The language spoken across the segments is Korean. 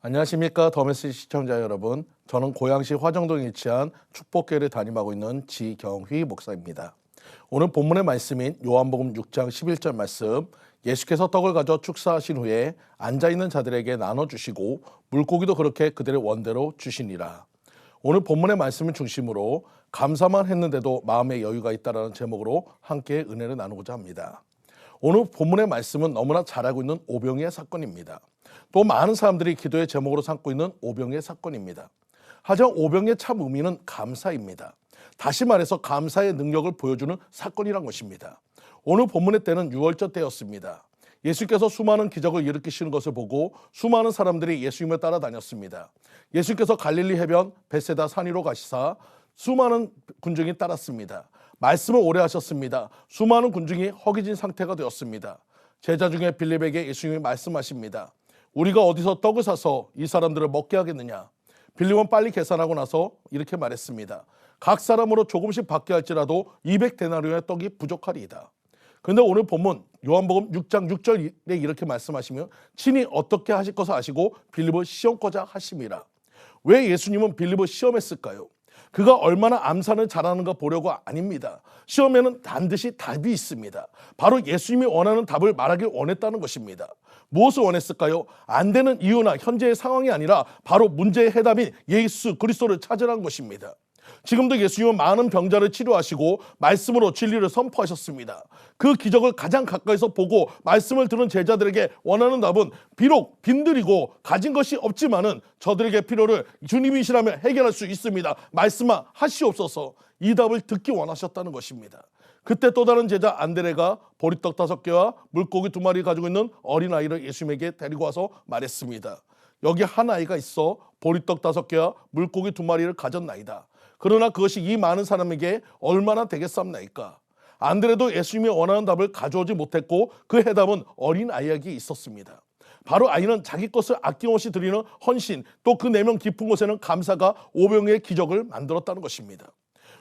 안녕하십니까 더메시 시청자 여러분. 저는 고양시 화정동에 위치한 축복교회를 담임하고 있는 지경휘 목사입니다. 오늘 본문의 말씀인 요한복음 6장 11절 말씀, 예수께서 떡을 가져 축사하신 후에 앉아있는 자들에게 나눠주시고 물고기도 그렇게 그들의 원대로 주시니라. 오늘 본문의 말씀을 중심으로 감사만 했는데도 마음에 여유가 있다라는 제목으로 함께 은혜를 나누고자 합니다. 오늘 본문의 말씀은 너무나 잘 알고 있는 오병이의 사건입니다. 또 많은 사람들이 기도의 제목으로 삼고 있는 오병이의 사건입니다. 하지만 오병이의 참 의미는 감사입니다. 다시 말해서 감사의 능력을 보여주는 사건이란 것입니다. 오늘 본문의 때는 유월절 때였습니다. 예수께서 수많은 기적을 일으키시는 것을 보고 수많은 사람들이 예수님을 따라다녔습니다. 예수께서 갈릴리 해변 벳세다 산 위로 가시사 수많은 군중이 따랐습니다. 말씀을 오래 하셨습니다. 수많은 군중이 허기진 상태가 되었습니다. 제자 중에 빌립에게 예수님이 말씀하십니다. 우리가 어디서 떡을 사서 이 사람들을 먹게 하겠느냐? 빌립은 빨리 계산하고 나서 이렇게 말했습니다. 각 사람으로 조금씩 받게 할지라도 200데나리온의 떡이 부족하리이다. 그런데 오늘 본문 요한복음 6장 6절에 이렇게 말씀하시면 친히 어떻게 하실 것을 아시고 빌립을 시험코자 하심이라. 왜 예수님은 빌립을 시험했을까요? 그가 얼마나 암산을 잘하는가 보려고 아닙니다. 시험에는 반드시 답이 있습니다. 바로 예수님이 원하는 답을 말하길 원했다는 것입니다. 무엇을 원했을까요? 안 되는 이유나 현재의 상황이 아니라 바로 문제의 해답인 예수 그리스도를 찾으라는 것입니다. 지금도 예수님은 많은 병자를 치료하시고 말씀으로 진리를 선포하셨습니다. 그 기적을 가장 가까이서 보고 말씀을 들은 제자들에게 원하는 답은 비록 빈들이고 가진 것이 없지만은 저들에게 필요를 주님이시라면 해결할 수 있습니다. 말씀만 하시옵소서. 이 답을 듣기 원하셨다는 것입니다. 그때 또 다른 제자 안드레가 보리떡 5개와 물고기 2마리 가지고 있는 어린아이를 예수님에게 데리고 와서 말했습니다. 여기 한 아이가 있어 보리떡 5개와 물고기 2마리를 가졌나이다. 그러나 그것이 이 많은 사람에게 얼마나 되겠습니까? 안드레도 예수님이 원하는 답을 가져오지 못했고 그 해답은 어린아이에게 있었습니다. 바로 아이는 자기 것을 아낌없이 드리는 헌신, 또 그 내면 깊은 곳에는 감사가 오병이의 기적을 만들었다는 것입니다.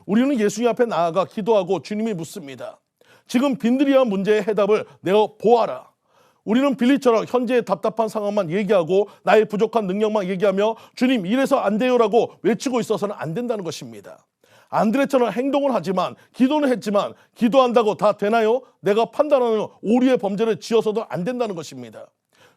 우리는 예수님 앞에 나아가 기도하고 주님이 묻습니다. 지금 빈들이한 문제의 해답을 내어 보아라. 우리는 빌립처럼 현재의 답답한 상황만 얘기하고 나의 부족한 능력만 얘기하며 주님 이래서 안 돼요라고 외치고 있어서는 안 된다는 것입니다. 안드레처럼 행동을 하지만 기도는 했지만 기도한다고 다 되나요? 내가 판단하는 오류의 범죄를 지어서도 안 된다는 것입니다.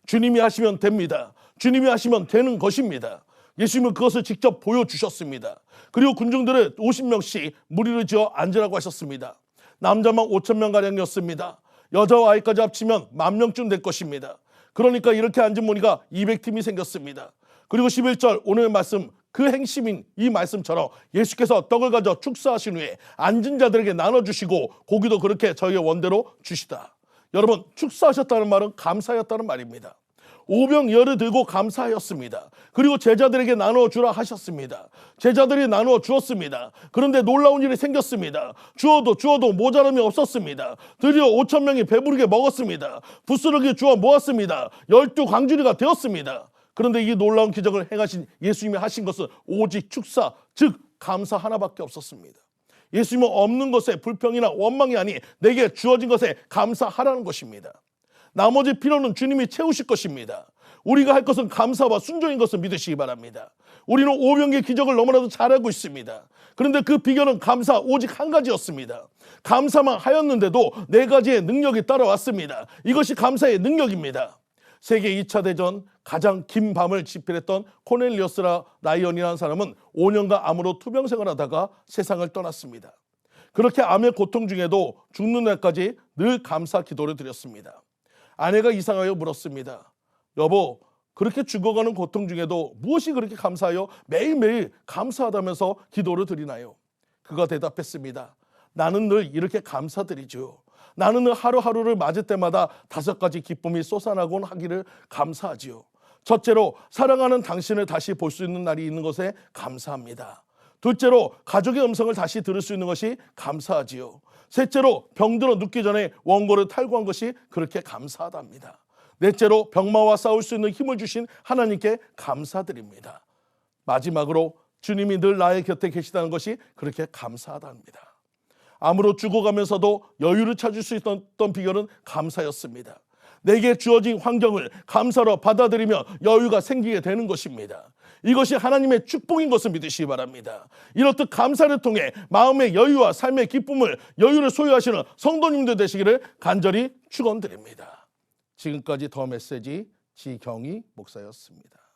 주님이 하시면 됩니다. 주님이 하시면 되는 것입니다. 예수님은 그것을 직접 보여주셨습니다. 그리고 군중들을 50명씩 무리를 지어 앉으라고 하셨습니다. 남자만 5,000명가량이었습니다. 여자와 아이까지 합치면 10,000명쯤 될 것입니다. 그러니까 이렇게 앉은 무리가 200팀이 생겼습니다. 그리고 11절 오늘의 말씀, 그 행심인 이 말씀처럼 예수께서 떡을 가져 축사하신 후에 앉은 자들에게 나눠주시고 고기도 그렇게 저희의 원대로 주시다. 여러분, 축사하셨다는 말은 감사였다는 말입니다. 오병이어를 들고 감사하였습니다. 그리고 제자들에게 나누어 주라 하셨습니다. 제자들이 나누어 주었습니다. 그런데 놀라운 일이 생겼습니다. 주어도 모자람이 없었습니다. 드디어 5,000명이 배부르게 먹었습니다. 부스러기 주어 모았습니다. 12광주리가 되었습니다. 그런데 이 놀라운 기적을 행하신 예수님이 하신 것은 오직 축사, 즉 감사 하나밖에 없었습니다. 예수님은 없는 것에 불평이나 원망이 아니 내게 주어진 것에 감사하라는 것입니다. 나머지 필요는 주님이 채우실 것입니다. 우리가 할 것은 감사와 순종인 것을 믿으시기 바랍니다. 우리는 오병이의 기적을 너무나도 잘 알고 있습니다. 그런데 그 비결은 감사 오직 한 가지였습니다. 감사만 하였는데도 4가지의 능력이 따라왔습니다. 이것이 감사의 능력입니다. 세계 2차 대전 가장 긴 밤을 집필했던 코넬리어스 라이언이라는 사람은 5년간 암으로 투병생을 하다가 세상을 떠났습니다. 그렇게 암의 고통 중에도 죽는 날까지 늘 감사 기도를 드렸습니다. 아내가 이상하여 물었습니다. 여보, 그렇게 죽어가는 고통 중에도 무엇이 그렇게 감사하여 매일매일 감사하다면서 기도를 드리나요? 그가 대답했습니다. 나는 늘 이렇게 감사드리죠. 나는 늘 하루하루를 맞을 때마다 5가지 기쁨이 솟아나곤 하기를 감사하지요. 첫째로 사랑하는 당신을 다시 볼 수 있는 날이 있는 것에 감사합니다. 둘째로 가족의 음성을 다시 들을 수 있는 것이 감사하지요. 셋째로 병들어 눕기 전에 원고를 탈구한 것이 그렇게 감사하답니다. 넷째로 병마와 싸울 수 있는 힘을 주신 하나님께 감사드립니다. 마지막으로 주님이 늘 나의 곁에 계시다는 것이 그렇게 감사하답니다. 암으로 죽어가면서도 여유를 찾을 수 있었던 비결은 감사였습니다. 내게 주어진 환경을 감사로 받아들이며 여유가 생기게 되는 것입니다. 이것이 하나님의 축복인 것을 믿으시기 바랍니다. 이렇듯 감사를 통해 마음의 여유와 삶의 기쁨을 여유를 소유하시는 성도님들 되시기를 간절히 축원드립니다. 지금까지 더 메시지 지경희 목사였습니다.